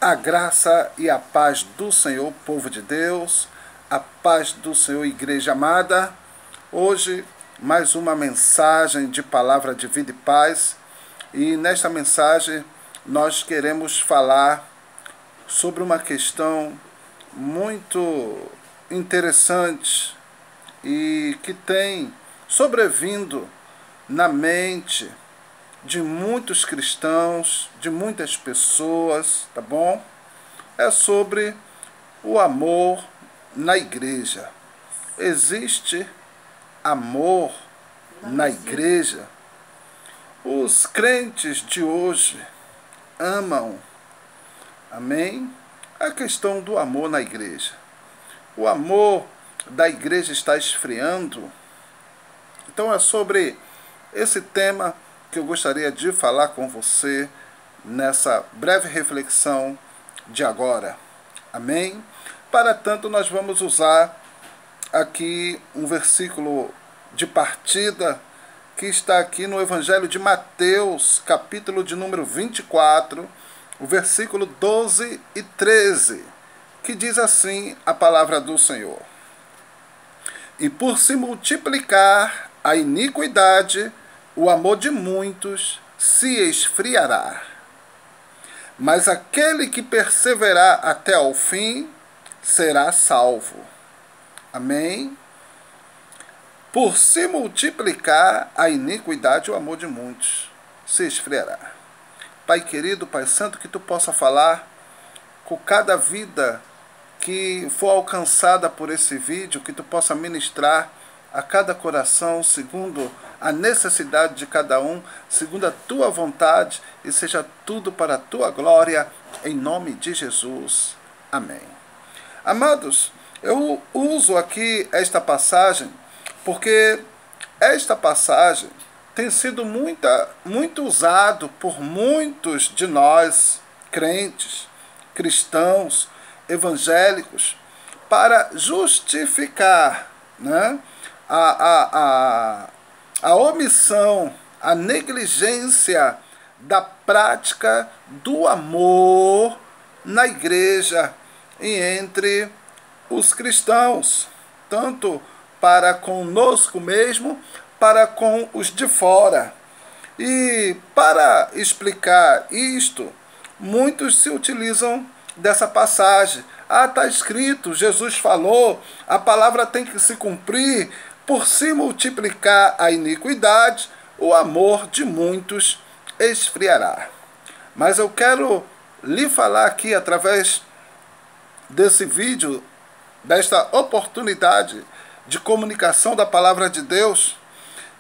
A graça e a paz do Senhor, povo de Deus, a paz do Senhor, igreja amada. Hoje, mais uma mensagem de palavra de vida e paz. E nesta mensagem, nós queremos falar sobre uma questão muito interessante e que tem sobrevindo na mente de muitos cristãos, de muitas pessoas, tá bom? É sobre o amor na igreja. Existe amor na igreja? Os crentes de hoje amam, amém? A questão do amor na igreja. O amor da igreja está esfriando. Então é sobre esse tema que eu gostaria de falar com você nessa breve reflexão de agora. Amém? Para tanto, nós vamos usar aqui um versículo de partida que está aqui no Evangelho de Mateus, capítulo de número 24, o versículo 12 e 13, que diz assim a palavra do Senhor: E por se multiplicar a iniquidade, o amor de muitos se esfriará. Mas aquele que perseverar até ao fim será salvo. Amém? Por se multiplicar a iniquidade, o amor de muitos se esfriará. Pai querido, Pai santo, que tu possa falar com cada vida que for alcançada por esse vídeo, que tu possa ministrar a cada coração, segundo a necessidade de cada um, segundo a tua vontade, e seja tudo para a tua glória, em nome de Jesus. Amém. Amados, eu uso aqui esta passagem, porque esta passagem tem sido muito usado por muitos de nós, crentes, cristãos, evangélicos, para justificar, né, a omissão, a negligência da prática do amor na igreja e entre os cristãos, tanto para conosco mesmo, para com os de fora. E para explicar isto, muitos se utilizam dessa passagem. Está escrito, Jesus falou, a palavra tem que se cumprir. Por se multiplicar a iniquidade, o amor de muitos esfriará. Mas eu quero lhe falar aqui, através desse vídeo, desta oportunidade de comunicação da palavra de Deus,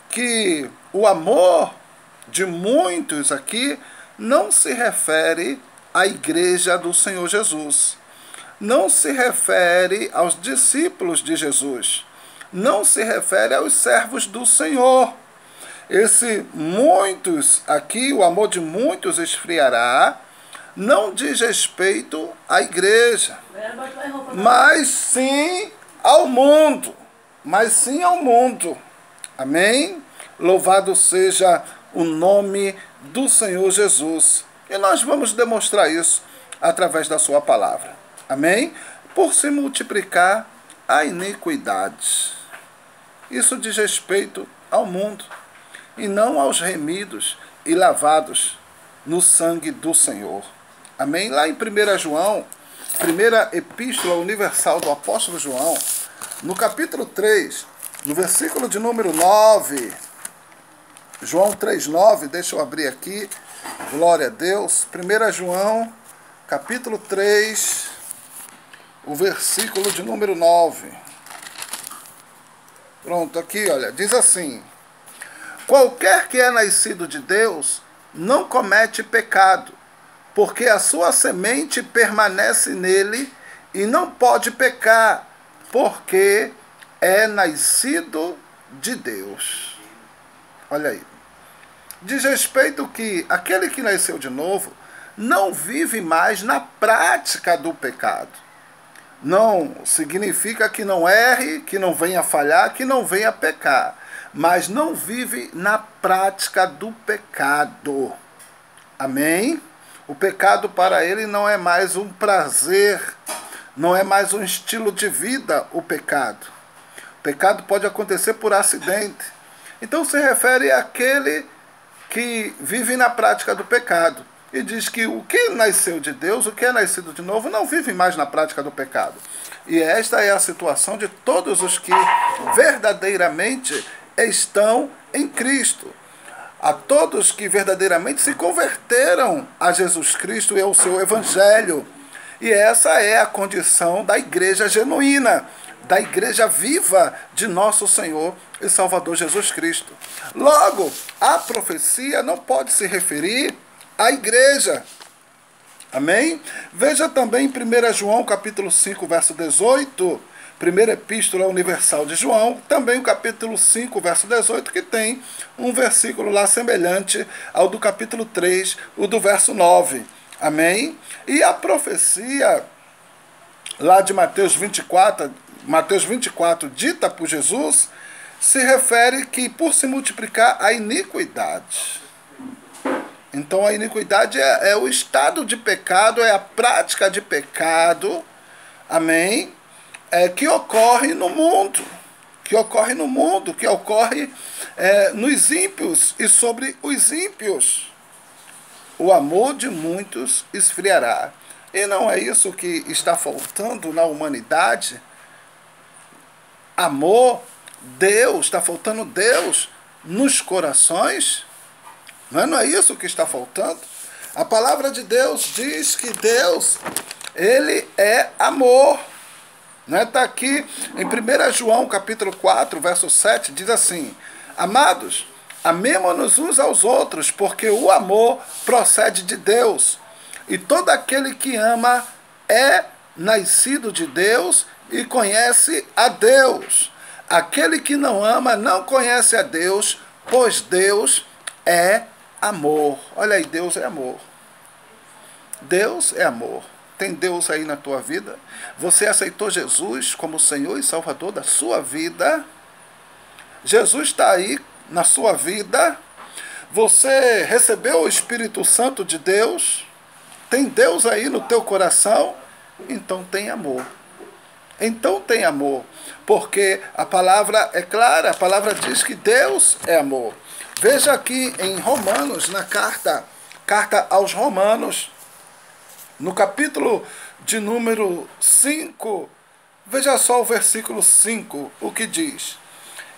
que o amor de muitos aqui não se refere à igreja do Senhor Jesus. Não se refere aos discípulos de Jesus. Não se refere aos servos do Senhor. Esse muitos aqui, o amor de muitos esfriará, não diz respeito à igreja, mas sim ao mundo. Mas sim ao mundo. Amém? Louvado seja o nome do Senhor Jesus. E nós vamos demonstrar isso através da sua palavra. Amém? Por se multiplicar a iniquidade. Isso diz respeito ao mundo e não aos remidos e lavados no sangue do Senhor. Amém? Lá em 1 João, primeira epístola universal do apóstolo João, no capítulo 3, no versículo de número 9, João 3,9, deixa eu abrir aqui, glória a Deus, 1 João, capítulo 3, o versículo de número 9. Pronto, aqui, olha, diz assim: Qualquer que é nascido de Deus não comete pecado, porque a sua semente permanece nele e não pode pecar, porque é nascido de Deus. Olha aí. Diz respeito que aquele que nasceu de novo não vive mais na prática do pecado. Não significa que não erre, que não venha falhar, que não venha pecar, mas não vive na prática do pecado. Amém? O pecado para ele não é mais um prazer, não é mais um estilo de vida o pecado. O pecado pode acontecer por acidente. Então se refere àquele que vive na prática do pecado. E diz que o que nasceu de Deus, o que é nascido de novo, não vive mais na prática do pecado. E esta é a situação de todos os que verdadeiramente estão em Cristo. A todos que verdadeiramente se converteram a Jesus Cristo e ao seu Evangelho. E essa é a condição da igreja genuína, da igreja viva de nosso Senhor e Salvador Jesus Cristo. Logo, a profecia não pode se referir à igreja. Amém? Veja também em 1 João capítulo 5, verso 18, primeira epístola universal de João, também o capítulo 5, verso 18, que tem um versículo lá semelhante ao do capítulo 3, o do verso 9. Amém? E a profecia lá de Mateus 24, dita por Jesus, se refere que por se multiplicar a iniquidade. Então a iniquidade é o estado de pecado, é a prática de pecado, amém? Que ocorre no mundo, que ocorre nos ímpios e sobre os ímpios. O amor de muitos esfriará. E não é isso que está faltando na humanidade? Amor, Deus, está faltando Deus nos corações? Não é isso que está faltando? A palavra de Deus diz que Deus, Ele é amor. Está aqui em 1 João capítulo 4, verso 7, diz assim: Amados, amemo-nos uns aos outros, porque o amor procede de Deus. E todo aquele que ama é nascido de Deus e conhece a Deus. Aquele que não ama não conhece a Deus, pois Deus é amor. Olha aí, Deus é amor. Deus é amor. Tem Deus aí na tua vida? Você aceitou Jesus como Senhor e Salvador da sua vida? Jesus está aí na sua vida? Você recebeu o Espírito Santo de Deus? Tem Deus aí no teu coração? Então tem amor. Então tem amor. Porque a palavra é clara, a palavra diz que Deus é amor. Veja aqui em Romanos, na carta aos Romanos, no capítulo de número 5, veja só o versículo 5, o que diz: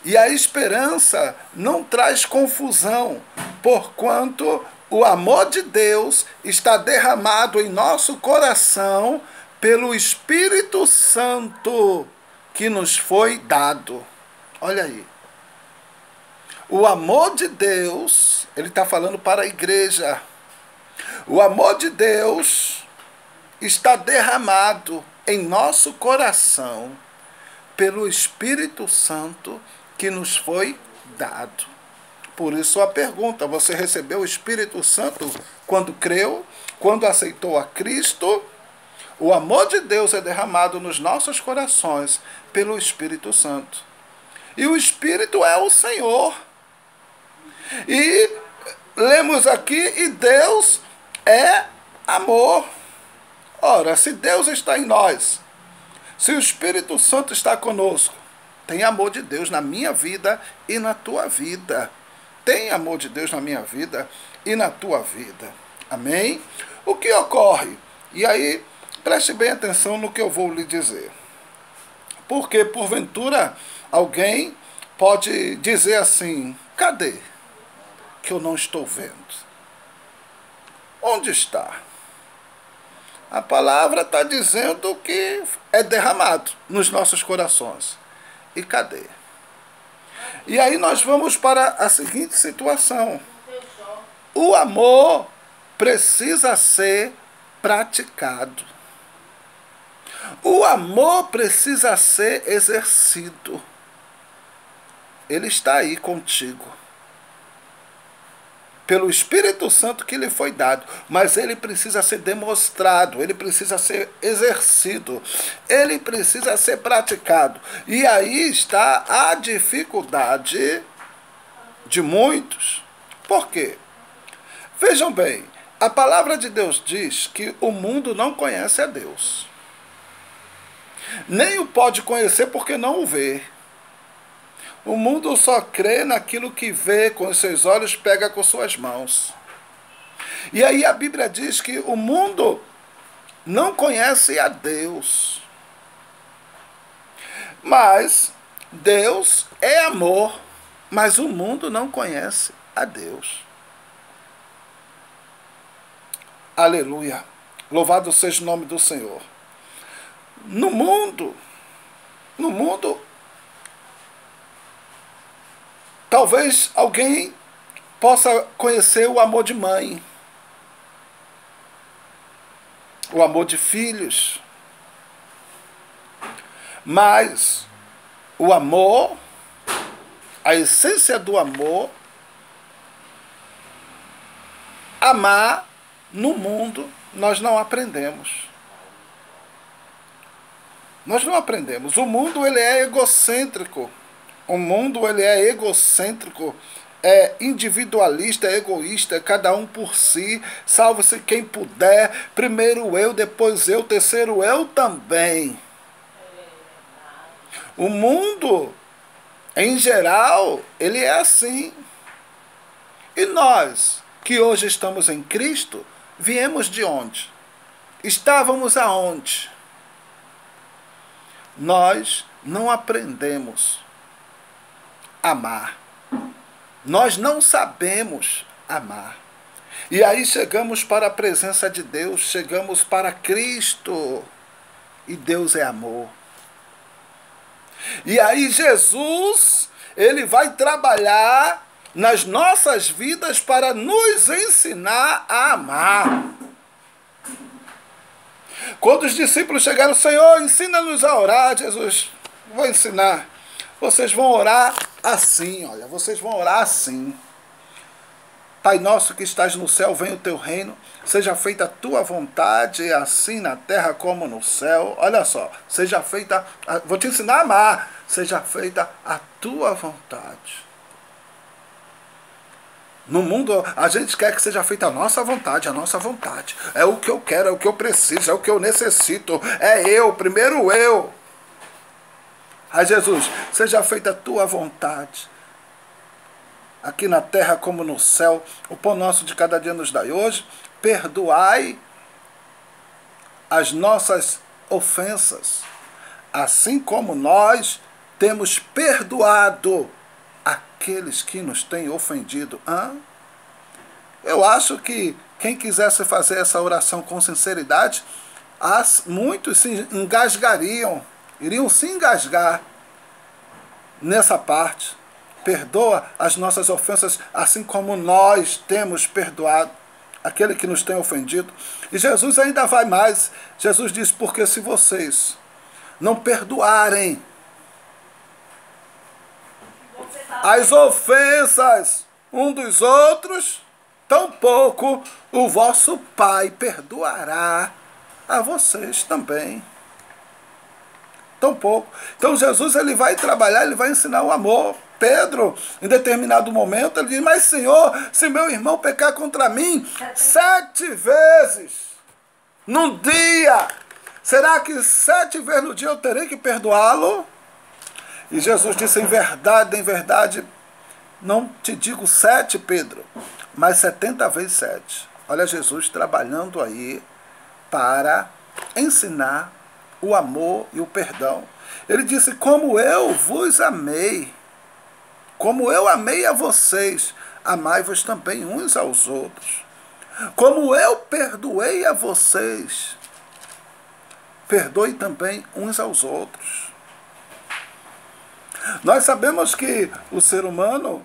E a esperança não traz confusão, porquanto o amor de Deus está derramado em nosso coração pelo Espírito Santo que nos foi dado. Olha aí. O amor de Deus, ele está falando para a igreja. O amor de Deus está derramado em nosso coração pelo Espírito Santo que nos foi dado. Por isso a pergunta: você recebeu o Espírito Santo quando creu, quando aceitou a Cristo? O amor de Deus é derramado nos nossos corações pelo Espírito Santo. E o Espírito é o Senhor. E lemos aqui, e Deus é amor. Ora, se Deus está em nós, se o Espírito Santo está conosco, tem amor de Deus na minha vida e na tua vida. Tem amor de Deus na minha vida e na tua vida. Amém? O que ocorre? E aí, preste bem atenção no que eu vou lhe dizer. Porque, porventura, alguém pode dizer assim: cadê? Que eu não estou vendo. Onde está? A palavra está dizendo que é derramado nos nossos corações. E cadê? E aí nós vamos para a seguinte situação. O amor precisa ser praticado. O amor precisa ser exercido. Ele está aí contigo. Pelo Espírito Santo que lhe foi dado, mas ele precisa ser demonstrado, ele precisa ser exercido, ele precisa ser praticado. E aí está a dificuldade de muitos. Por quê? Vejam bem, A palavra de Deus diz que o mundo não conhece a Deus. Nem o pode conhecer porque não o vê. O mundo só crê naquilo que vê com os seus olhos, pega com suas mãos. E aí a Bíblia diz que o mundo não conhece a Deus. Mas Deus é amor, mas o mundo não conhece a Deus. Aleluia. Louvado seja o nome do Senhor. No mundo, talvez alguém possa conhecer o amor de mãe, o amor de filhos, mas o amor, a essência do amor, amar no mundo, nós não aprendemos. Nós não aprendemos. O mundo ele é egocêntrico. O mundo ele é egocêntrico, é individualista, é egoísta, é cada um por si, salve-se quem puder, primeiro eu, depois eu, terceiro eu também. O mundo, em geral, ele é assim. E nós, que hoje estamos em Cristo, viemos de onde? Estávamos aonde? Nós não aprendemos a amar. Nós não sabemos amar. E aí chegamos para a presença de Deus, chegamos para Cristo. E Deus é amor. E aí Jesus, ele vai trabalhar nas nossas vidas para nos ensinar a amar. Quando os discípulos chegaram, Senhor, ensina-nos a orar, Jesus, vou ensinar. Vocês vão orar assim, olha, vocês vão orar assim. Pai nosso que estás no céu, venha o teu reino, seja feita a tua vontade, assim na terra como no céu. Olha só, seja feita, vou te ensinar a amar, seja feita a tua vontade. No mundo, a gente quer que seja feita a nossa vontade, a nossa vontade. É o que eu quero, é o que eu preciso, é o que eu necessito. É eu, primeiro eu. Aí Jesus, seja feita a tua vontade. Aqui na terra como no céu, o pão nosso de cada dia nos dai hoje. Perdoai as nossas ofensas, assim como nós temos perdoado aqueles que nos têm ofendido. Eu acho que quem quisesse fazer essa oração com sinceridade, muitos se engasgariam, iriam se engasgar nessa parte. Perdoa as nossas ofensas, assim como nós temos perdoado aquele que nos tem ofendido. E Jesus ainda vai mais. Jesus diz, porque se vocês não perdoarem as ofensas um dos outros, tampouco o vosso Pai perdoará a vocês também. Tampouco. Então Jesus ele vai trabalhar, ele vai ensinar o amor. Pedro, em determinado momento, ele diz, mas Senhor, se meu irmão pecar contra mim 7 vezes num dia, será que 7 vezes no dia eu terei que perdoá-lo? E Jesus disse, em verdade, não te digo 7, Pedro, mas 70 vezes 7. Olha Jesus trabalhando aí para ensinar o amor e o perdão. Ele disse, como eu vos amei, como eu amei a vocês, amai-vos também uns aos outros. Como eu perdoei a vocês, perdoe também uns aos outros. Nós sabemos que o ser humano,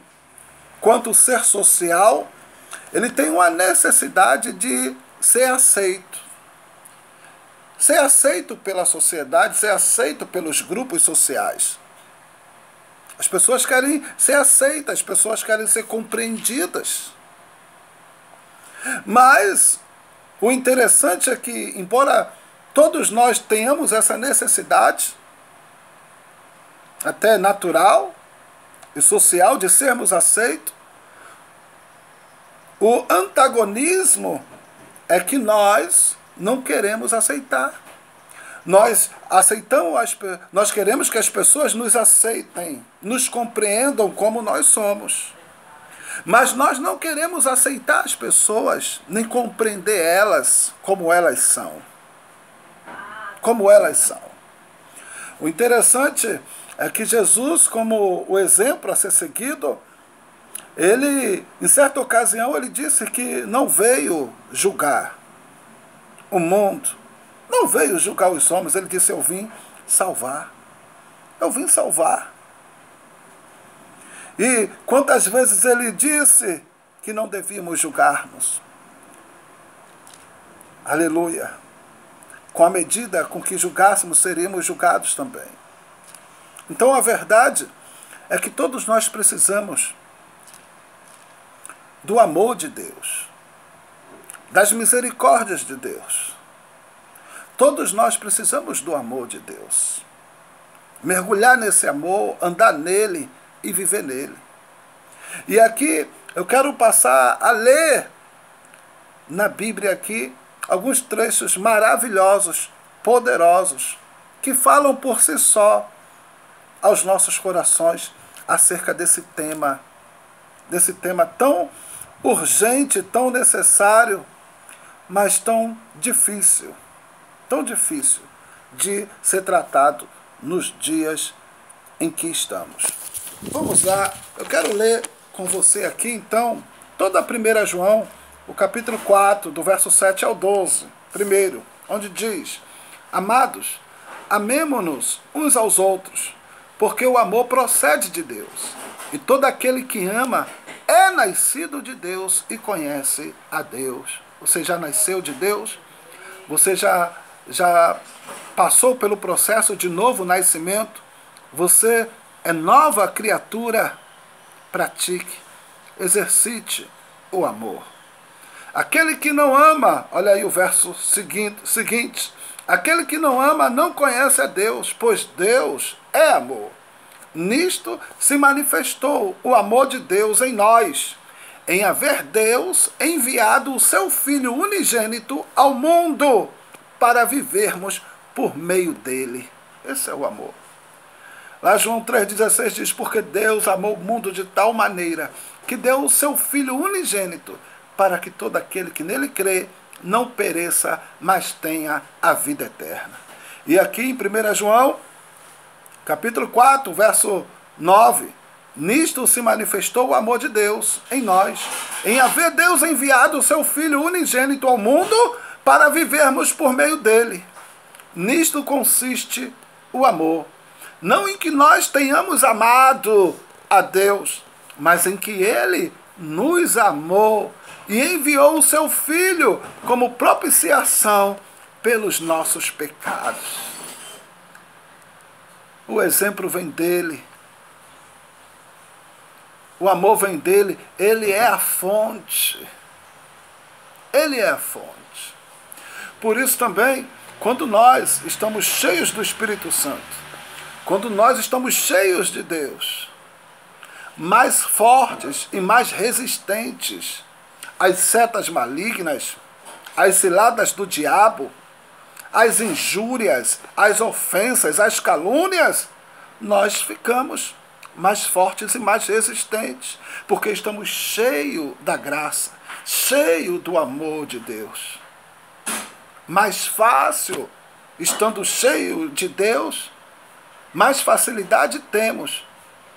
quanto ser social, ele tem uma necessidade de ser aceito. Ser aceito pela sociedade, ser aceito pelos grupos sociais. As pessoas querem ser aceitas, as pessoas querem ser compreendidas. Mas o interessante é que, embora todos nós tenhamos essa necessidade, até natural e social, de sermos aceitos, o antagonismo é que nós não queremos aceitar. Nós queremos que as pessoas nos aceitem, nos compreendam como nós somos. Mas nós não queremos aceitar as pessoas, nem compreender elas como elas são. Como elas são. O interessante é que Jesus, como o exemplo a ser seguido, ele, em certa ocasião, ele disse que não veio julgar o mundo, não veio julgar os homens, ele disse: eu vim salvar. Eu vim salvar. E quantas vezes ele disse que não devíamos julgarmos? Aleluia. Com a medida com que julgássemos, seríamos julgados também. Então a verdade é que todos nós precisamos do amor de Deus, das misericórdias de Deus. Todos nós precisamos do amor de Deus. Mergulhar nesse amor, andar nele e viver nele. E aqui eu quero passar a ler na Bíblia aqui alguns trechos maravilhosos, poderosos, que falam por si só aos nossos corações acerca desse tema tão urgente, tão necessário, mas tão difícil de ser tratado nos dias em que estamos. Vamos lá, eu quero ler com você aqui, então, toda a 1 João, o capítulo 4, do verso 7 ao 12, primeiro, onde diz: amados, amemo-nos uns aos outros, porque o amor procede de Deus, e todo aquele que ama é nascido de Deus e conhece a Deus. Você já nasceu de Deus? Você já passou pelo processo de novo nascimento? Você é nova criatura? Pratique, exercite o amor. Aquele que não ama, olha aí o verso seguinte, aquele que não ama não conhece a Deus, pois Deus é amor. Nisto se manifestou o amor de Deus em nós, em haver Deus enviado o seu Filho unigênito ao mundo para vivermos por meio dele. Esse é o amor. Lá João 3,16 diz: porque Deus amou o mundo de tal maneira que deu o seu Filho unigênito, para que todo aquele que nele crê não pereça, mas tenha a vida eterna. E aqui em 1 João, capítulo 4, verso 9, nisto se manifestou o amor de Deus em nós, em haver Deus enviado o seu Filho unigênito ao mundo para vivermos por meio dele. Nisto consiste o amor, não em que nós tenhamos amado a Deus, mas em que ele nos amou e enviou o seu Filho como propiciação pelos nossos pecados. O exemplo vem dele. O amor vem dele. Ele é a fonte. Ele é a fonte. Por isso também, quando nós estamos cheios do Espírito Santo, quando nós estamos cheios de Deus, mais fortes e mais resistentes às setas malignas, às ciladas do diabo, às injúrias, às ofensas, às calúnias, nós ficamos mais fortes e mais resistentes, porque estamos cheios da graça, cheios do amor de Deus. Mais fácil, estando cheio de Deus, mais facilidade temos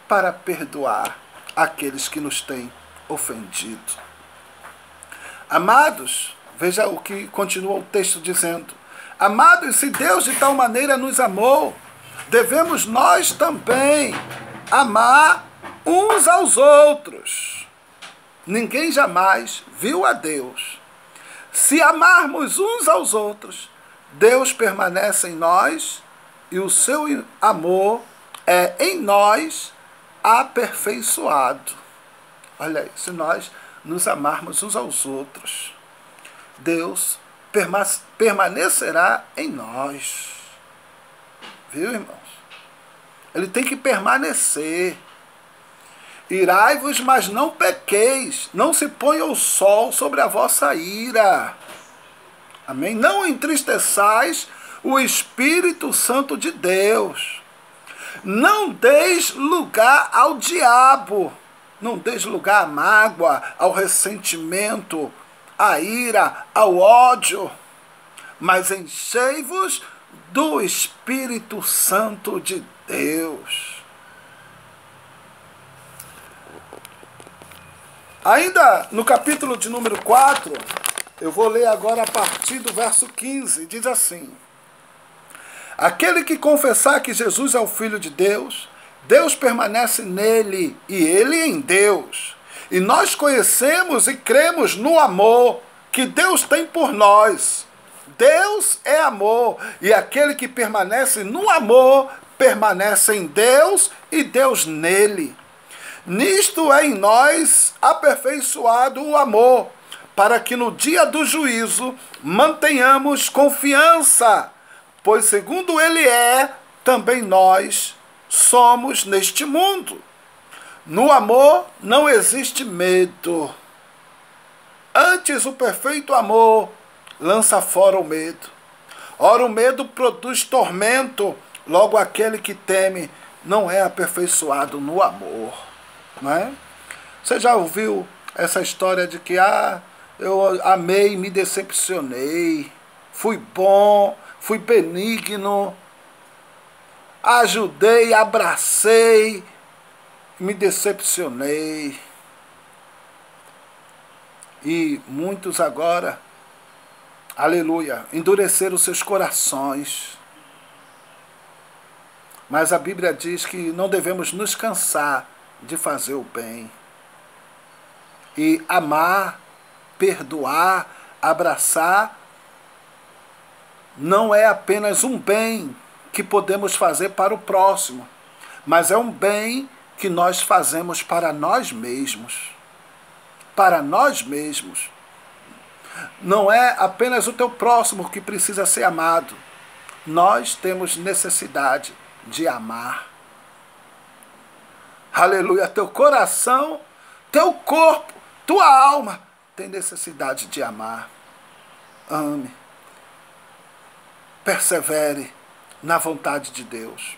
para perdoar aqueles que nos têm ofendido. Amados, veja o que continua o texto dizendo: amados, se Deus de tal maneira nos amou, devemos nós também amar uns aos outros. Ninguém jamais viu a Deus. Se amarmos uns aos outros, Deus permanece em nós e o seu amor é em nós aperfeiçoado. Olha aí, se nós nos amarmos uns aos outros, Deus permanecerá em nós. Viu, irmãos? Ele tem que permanecer. Irai-vos, mas não pequeis. Não se ponha o sol sobre a vossa ira. Amém? Não entristeçais o Espírito Santo de Deus. Não deis lugar ao diabo. Não deis lugar à mágoa, ao ressentimento, à ira, ao ódio. Mas enchei-vos do Espírito Santo de Deus. Ainda no capítulo de número 4, eu vou ler agora a partir do verso 15, diz assim: aquele que confessar que Jesus é o Filho de Deus, Deus permanece nele e ele em Deus. E nós conhecemos e cremos no amor que Deus tem por nós. Deus é amor, e aquele que permanece no amor, permanece em Deus e Deus nele. Nisto é em nós aperfeiçoado o amor, para que no dia do juízo mantenhamos confiança, pois segundo ele é, também nós somos neste mundo. No amor não existe medo. Antes o perfeito amor lança fora o medo. Ora, o medo produz tormento, logo aquele que teme não é aperfeiçoado no amor. Não é? Você já ouviu essa história de que eu amei e me decepcionei, fui bom, fui benigno, ajudei, abracei, me decepcionei. E muitos agora, aleluia, endureceram seus corações. Mas a Bíblia diz que não devemos nos cansar de fazer o bem. E amar, perdoar, abraçar, não é apenas um bem que podemos fazer para o próximo, mas é um bem que nós fazemos para nós mesmos. Para nós mesmos. Não é apenas o teu próximo que precisa ser amado. Nós temos necessidade de amar. Aleluia, teu coração, teu corpo, tua alma tem necessidade de amar. Ame. Persevere na vontade de Deus.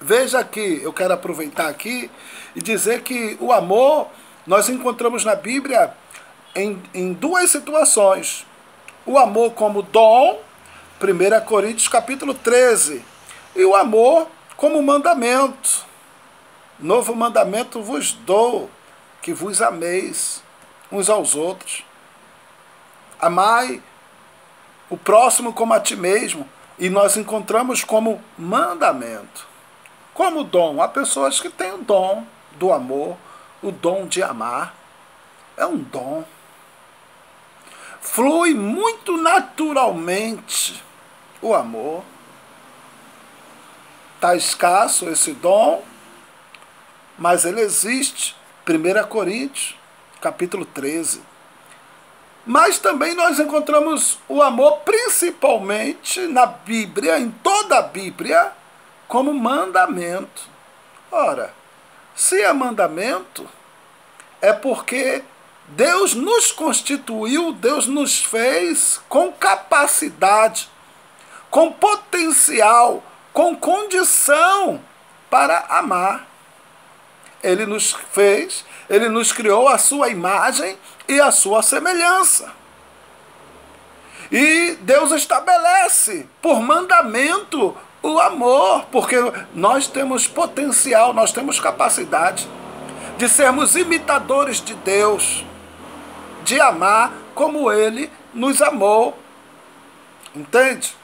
Veja que eu quero aproveitar aqui e dizer que o amor nós encontramos na Bíblia em duas situações. O amor como dom, 1 Coríntios capítulo 13, e o amor como mandamento. Novo mandamento vos dou, que vos ameis uns aos outros. Amai o próximo como a ti mesmo. E nós encontramos como mandamento. Como dom. Há pessoas que têm o dom do amor, o dom de amar. É um dom. Flui muito naturalmente o amor. Está escasso esse dom, mas ele existe. 1 Coríntios, capítulo 13. Mas também nós encontramos o amor, principalmente na Bíblia, em toda a Bíblia, como mandamento. Ora, se é mandamento, é porque Deus nos constituiu, Deus nos fez com capacidade, com potencial, com condição para amar. Ele nos fez, ele nos criou a sua imagem e a sua semelhança. E Deus estabelece por mandamento o amor, porque nós temos potencial, nós temos capacidade de sermos imitadores de Deus, de amar como Ele nos amou. Entende?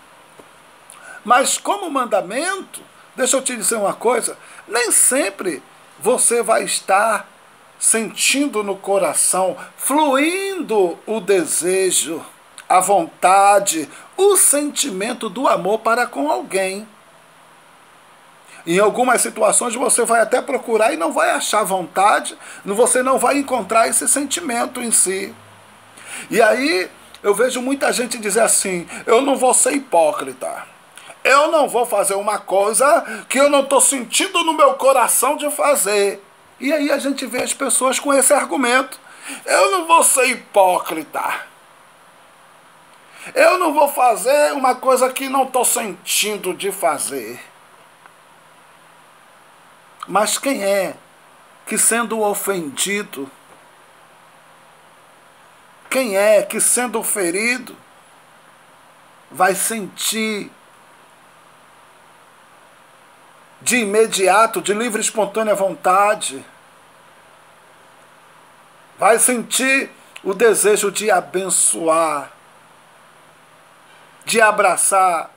Mas como mandamento, deixa eu te dizer uma coisa, nem sempre você vai estar sentindo no coração, fluindo o desejo, a vontade, o sentimento do amor para com alguém. Em algumas situações você vai até procurar e não vai achar vontade, você não vai encontrar esse sentimento em si. E aí eu vejo muita gente dizer assim, eu não vou ser hipócrita. Eu não vou fazer uma coisa que eu não estou sentindo no meu coração de fazer. E aí a gente vê as pessoas com esse argumento. Eu não vou ser hipócrita. Eu não vou fazer uma coisa que não estou sentindo de fazer. Mas quem é que, sendo ofendido, quem é que, sendo ferido, vai sentir de imediato, de livre e espontânea vontade, vai sentir o desejo de abençoar, de abraçar,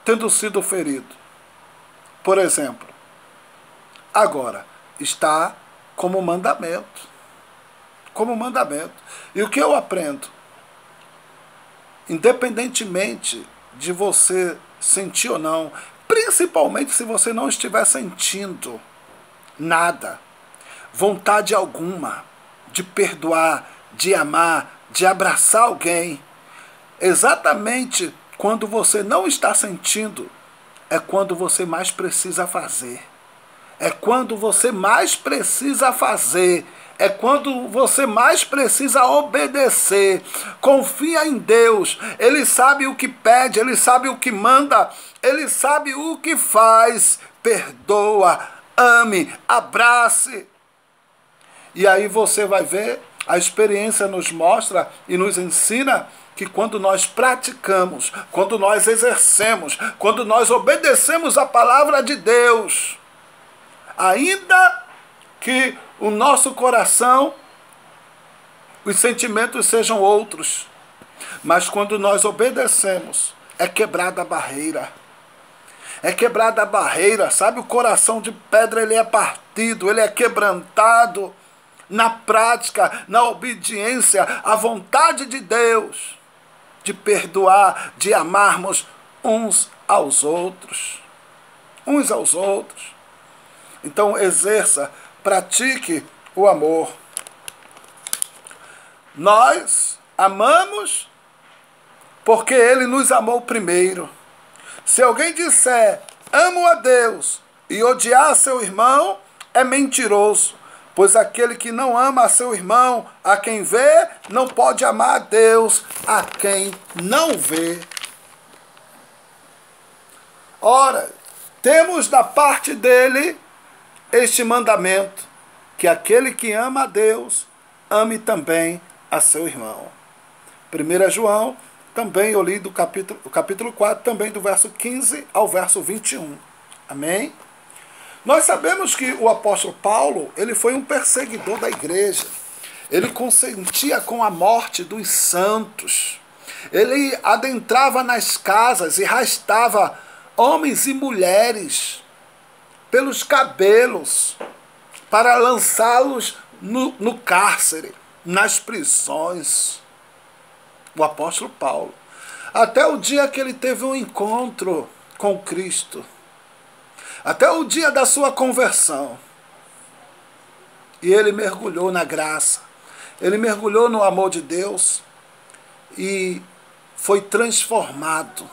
tendo sido ferido? Por exemplo, agora está como mandamento. Como mandamento. E o que eu aprendo? Independentemente de você sentir ou não, principalmente se você não estiver sentindo nada, vontade alguma de perdoar, de amar, de abraçar alguém, exatamente quando você não está sentindo, é quando você mais precisa fazer. É quando você mais precisa fazer. É quando você mais precisa obedecer. Confia em Deus. Ele sabe o que pede, Ele sabe o que manda, Ele sabe o que faz. Perdoa, ame, abrace. E aí você vai ver, a experiência nos mostra e nos ensina que quando nós praticamos, quando nós exercemos, quando nós obedecemos a palavra de Deus, ainda que o nosso coração, os sentimentos sejam outros, mas quando nós obedecemos, é quebrada a barreira. É quebrada a barreira, sabe? O coração de pedra, ele é partido, ele é quebrantado na prática, na obediência à vontade de Deus, de perdoar, de amarmos uns aos outros. Uns aos outros. Então exerça, pratique o amor. Nós amamos porque Ele nos amou primeiro. Se alguém disser, amo a Deus, e odiar seu irmão, é mentiroso. Pois aquele que não ama a seu irmão, a quem vê, não pode amar a Deus, a quem não vê. Ora, temos da parte dele este mandamento, que aquele que ama a Deus, ame também a seu irmão. 1 João, também eu li do capítulo 4, também do verso 15 ao verso 21. Amém? Nós sabemos que o apóstolo Paulo, ele foi um perseguidor da igreja. Ele consentia com a morte dos santos. Ele adentrava nas casas e arrastava homens e mulheres pelos cabelos para lançá-los no cárcere, nas prisões. O apóstolo Paulo. Até o dia que ele teve um encontro com Cristo. Até o dia da sua conversão. E ele mergulhou na graça. Ele mergulhou no amor de Deus. E foi transformado.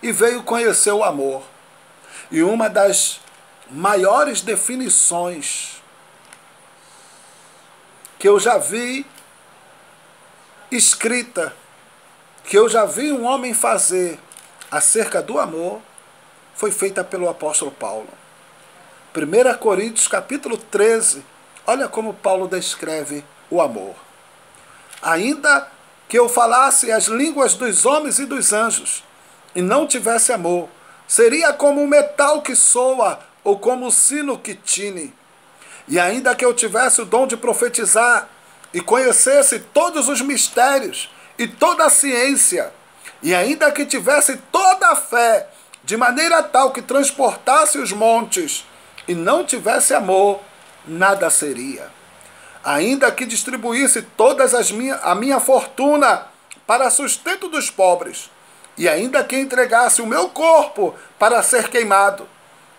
E veio conhecer o amor. E uma das maiores definições que eu já vi escrita, que eu já vi um homem fazer acerca do amor, foi feita pelo apóstolo Paulo. 1 Coríntios capítulo 13, olha como Paulo descreve o amor. Ainda que eu falasse as línguas dos homens e dos anjos, e não tivesse amor, seria como um metal que soa, ou como o sino que tine. E ainda que eu tivesse o dom de profetizar, e conhecesse todos os mistérios, e toda a ciência, e ainda que tivesse toda a fé, de maneira tal que transportasse os montes, e não tivesse amor, nada seria. Ainda que distribuísse a minha fortuna para sustento dos pobres, e ainda que entregasse o meu corpo para ser queimado,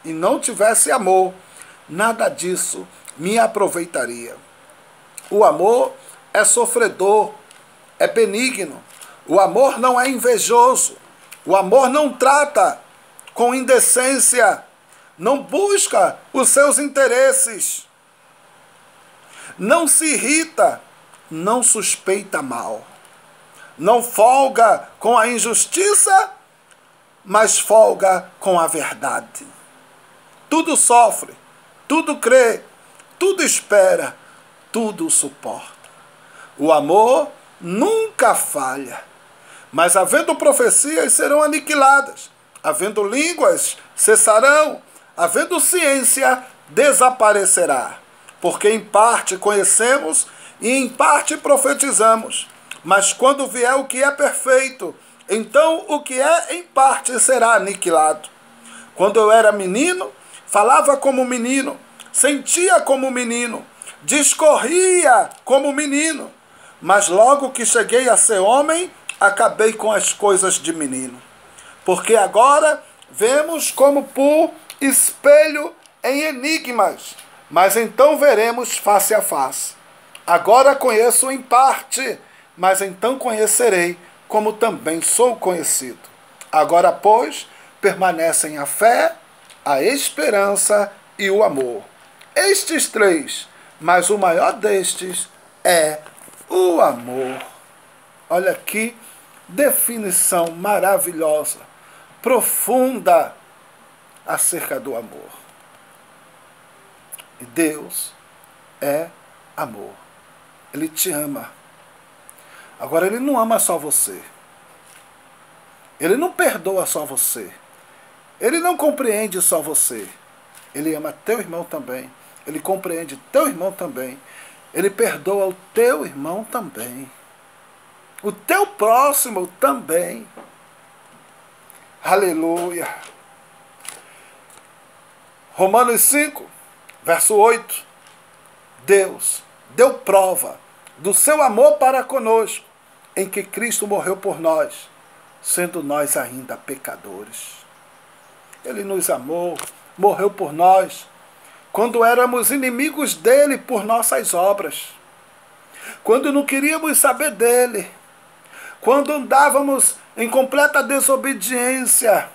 e não tivesse amor, nada disso me aproveitaria. O amor é sofredor, é benigno. O amor não é invejoso. O amor não trata com indecência, não busca os seus interesses, não se irrita, não suspeita mal, não folga com a injustiça, mas folga com a verdade. Tudo sofre, tudo crê, tudo espera, tudo suporta. O amor nunca falha. Mas havendo profecias, serão aniquiladas. Havendo línguas, cessarão. Havendo ciência, desaparecerá. Porque em parte conhecemos e em parte profetizamos. Mas quando vier o que é perfeito, então o que é em parte será aniquilado. Quando eu era menino, falava como menino, sentia como menino, discorria como menino. Mas logo que cheguei a ser homem, acabei com as coisas de menino. Porque agora vemos como por espelho em enigmas, mas então veremos face a face. Agora conheço em parte, mas então conhecerei como também sou conhecido. Agora, pois, permanecem a fé, a esperança e o amor. Estes três, mas o maior destes é o amor. Olha que definição maravilhosa, profunda acerca do amor. E Deus é amor. Ele te ama. Agora, Ele não ama só você. Ele não perdoa só você. Ele não compreende só você. Ele ama teu irmão também. Ele compreende teu irmão também. Ele perdoa o teu irmão também. O teu próximo também. Aleluia. Romanos 5, verso 8. Deus deu prova do seu amor para conosco, em que Cristo morreu por nós, sendo nós ainda pecadores. Ele nos amou, morreu por nós, quando éramos inimigos dele por nossas obras, quando não queríamos saber dele, quando andávamos em completa desobediência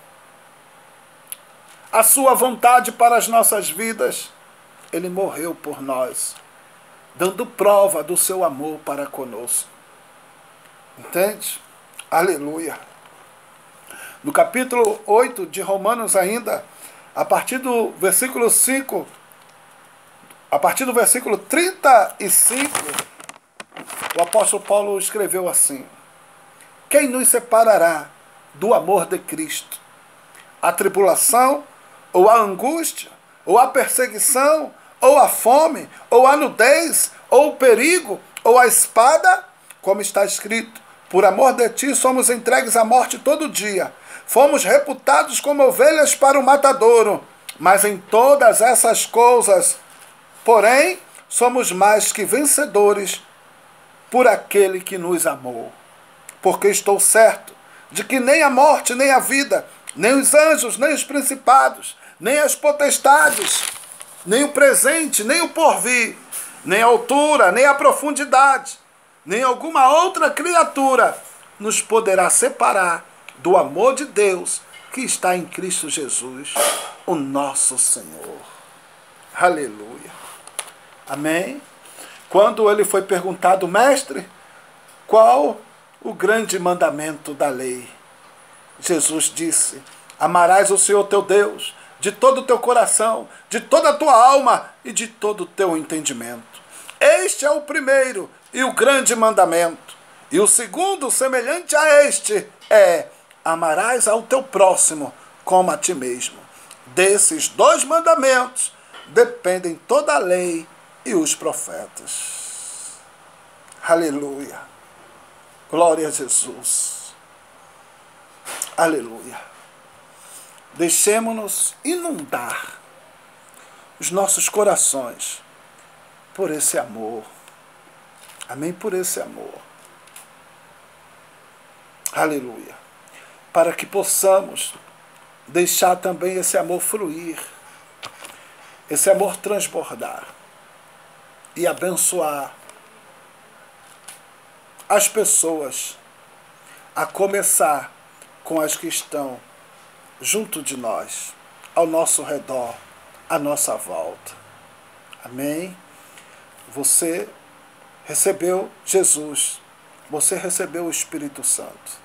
à sua vontade para as nossas vidas, ele morreu por nós, dando prova do seu amor para conosco. Entende? Aleluia. No capítulo 8 de Romanos ainda, a partir do versículo 5, a partir do versículo 35, o apóstolo Paulo escreveu assim: quem nos separará do amor de Cristo? A tribulação, ou a angústia, ou a perseguição, ou a fome, ou a nudez, ou o perigo, ou a espada? Como está escrito: por amor de ti somos entregues à morte todo dia. Fomos reputados como ovelhas para o matadouro. Mas em todas essas coisas, porém, somos mais que vencedores por aquele que nos amou. Porque estou certo de que nem a morte, nem a vida, nem os anjos, nem os principados, nem as potestades, nem o presente, nem o porvir, nem a altura, nem a profundidade, nem alguma outra criatura nos poderá separar do amor de Deus que está em Cristo Jesus, o nosso Senhor. Aleluia. Amém? Quando ele foi perguntado: mestre, qual o grande mandamento da lei? Jesus disse: amarás o Senhor teu Deus de todo o teu coração, de toda a tua alma e de todo o teu entendimento. Este é o primeiro e o grande mandamento. E o segundo, semelhante a este, é: amarás ao teu próximo como a ti mesmo. Desses dois mandamentos dependem toda a lei e os profetas. Aleluia. Glória a Jesus. Aleluia. Deixemo-nos inundar os nossos corações por esse amor. Amém? Por esse amor. Aleluia. Para que possamos deixar também esse amor fluir, esse amor transbordar e abençoar as pessoas, a começar com as que estão junto de nós, ao nosso redor, à nossa volta. Amém? Você recebeu Jesus você recebeu o Espírito Santo.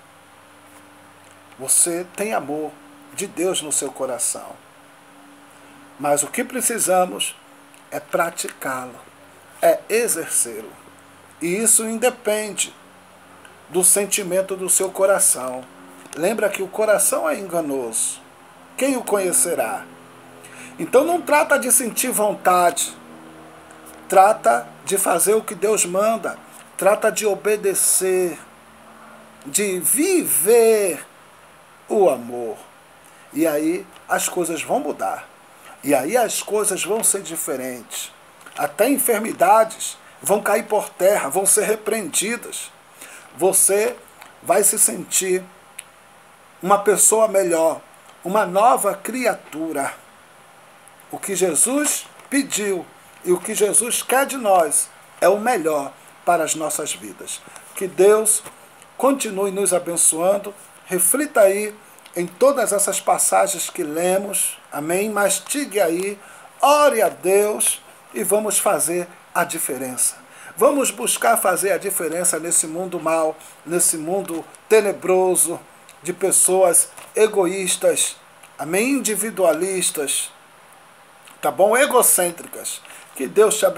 Você tem amor de Deus no seu coração. Mas o que precisamos é praticá-lo, é exercê-lo. E isso independe do sentimento do seu coração. Lembra que o coração é enganoso. Quem o conhecerá? Então não trata de sentir vontade. Trata de fazer o que Deus manda. Trata de obedecer. De viver o amor. E aí as coisas vão mudar. E aí as coisas vão ser diferentes. Até enfermidades vão cair por terra, vão ser repreendidas. Você vai se sentir uma pessoa melhor, uma nova criatura. O que Jesus pediu e o que Jesus quer de nós é o melhor para as nossas vidas. Que Deus continue nos abençoando. Reflita aí em todas essas passagens que lemos. Amém? Mastigue aí, ore a Deus e vamos fazer a diferença. Vamos buscar fazer a diferença nesse mundo mau, nesse mundo tenebroso, de pessoas egoístas, amém? Individualistas, tá bom? Egocêntricas. Que Deus te abençoe.